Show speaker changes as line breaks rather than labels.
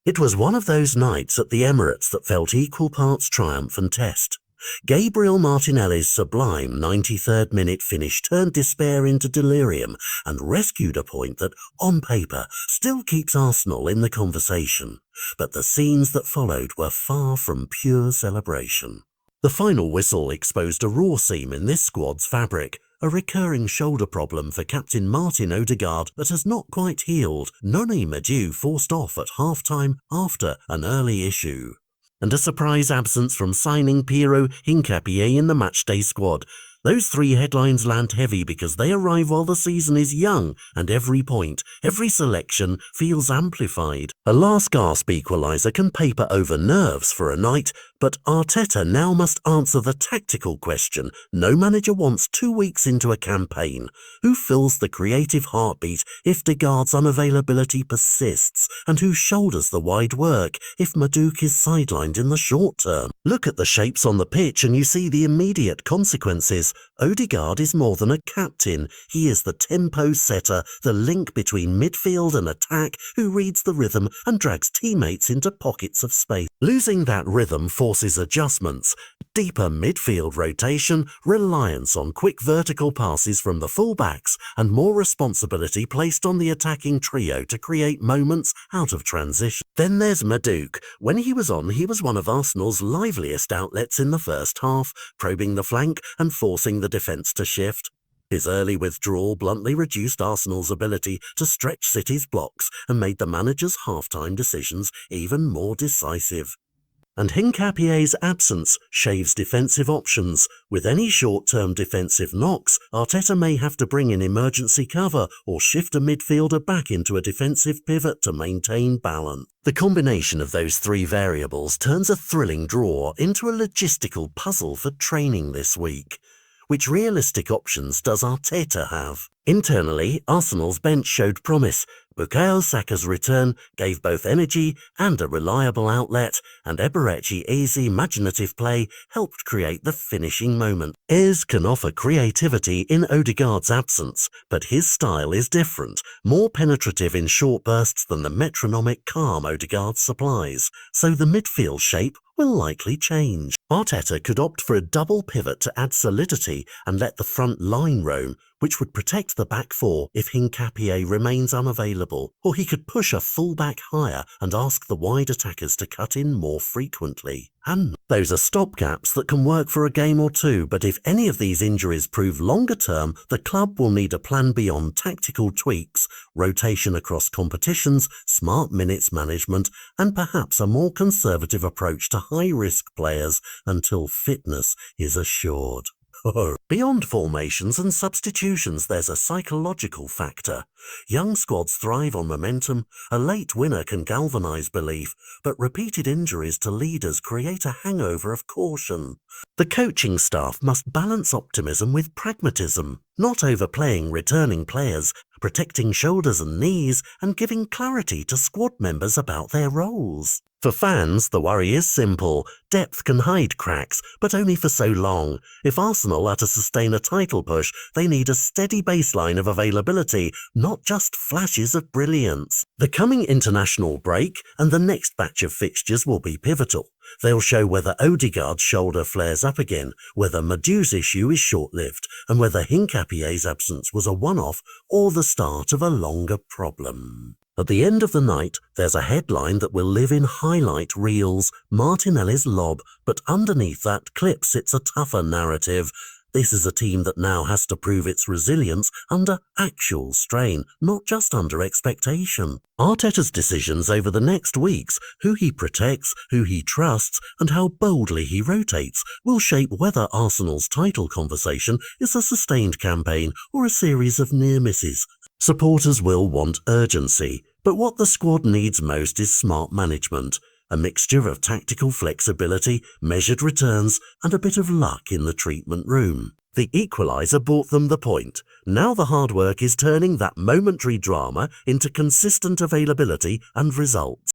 It was one of those nights at the Emirates that felt equal parts triumph and test. Gabriel Martinelli's sublime 93rd minute finish turned despair into delirium and rescued a point that, on paper, still keeps Arsenal in the conversation. But the scenes that followed were far from pure celebration. The final whistle exposed a raw seam in this squad's fabric, a recurring shoulder problem for captain Martin Odegaard that has not quite healed, Noni Madueke forced off at half-time after an early issue. And a surprise absence from signing Piero Hincapié in the matchday squad. Those three headlines land heavy because they arrive while the season is young and every point, every selection feels amplified. A last-gasp equaliser can paper over nerves for a night, but Arteta now must answer the tactical question no manager wants 2 weeks into a campaign. Who fills the creative heartbeat if Odegaard's unavailability persists, and who shoulders the wide work if Madueke is sidelined in the short term? Look at the shapes on the pitch and you see the immediate consequences. Odegaard is more than a captain. He is the tempo setter, the link between midfield and attack, who reads the rhythm and drags teammates into pockets of space. Losing that rhythm forces adjustments, deeper midfield rotation, reliance on quick vertical passes from the fullbacks, and more responsibility placed on the attacking trio to create moments out of transition. Then there's Madueke. When he was on, he was one of Arsenal's liveliest outlets in the first half, probing the flank and forcing the defence to shift. His early withdrawal bluntly reduced Arsenal's ability to stretch City's blocks and made the manager's half-time decisions even more decisive. And Hincapié's absence shaves defensive options. With any short-term defensive knocks, Arteta may have to bring in emergency cover or shift a midfielder back into a defensive pivot to maintain balance. The combination of those three variables turns a thrilling draw into a logistical puzzle for training this week. Which realistic options does Arteta have? Internally, Arsenal's bench showed promise. Bukayo Saka's return gave both energy and a reliable outlet, and Eberechi's imaginative play helped create the finishing moment. Ayres can offer creativity in Odegaard's absence, but his style is different, more penetrative in short bursts than the metronomic calm Odegaard supplies, so the midfield shape will likely change. Arteta could opt for a double pivot to add solidity and let the front line roam, which would protect the back four if Hincapié remains unavailable, or he could push a full-back higher and ask the wide attackers to cut in more frequently. And those are stopgaps that can work for a game or two, but if any of these injuries prove longer term, the club will need a plan beyond tactical tweaks, rotation across competitions, smart minutes management, and perhaps a more conservative approach to high-risk players until fitness is assured. Beyond formations and substitutions, there's a psychological factor. Young squads thrive on momentum, a late winner can galvanise belief, but repeated injuries to leaders create a hangover of caution. The coaching staff must balance optimism with pragmatism, not overplaying returning players, protecting shoulders and knees, and giving clarity to squad members about their roles. For fans, the worry is simple. Depth can hide cracks, but only for so long. If Arsenal are to sustain a title push, they need a steady baseline of availability, not just flashes of brilliance. The coming international break and the next batch of fixtures will be pivotal. They'll show whether Odegaard's shoulder flares up again, whether Madueke's issue is short-lived, and whether Hincapié's absence was a one-off or the start of a longer problem. At the end of the night, there's a headline that will live in highlight reels, Martinelli's lob, but underneath that clip sits a tougher narrative. This is a team that now has to prove its resilience under actual strain, not just under expectation. Arteta's decisions over the next weeks, who he protects, who he trusts, and how boldly he rotates, will shape whether Arsenal's title conversation is a sustained campaign or a series of near misses. Supporters will want urgency, but what the squad needs most is smart management. A mixture of tactical flexibility, measured returns, and a bit of luck in the treatment room. The equaliser bought them the point. Now the hard work is turning that momentary drama into consistent availability and results.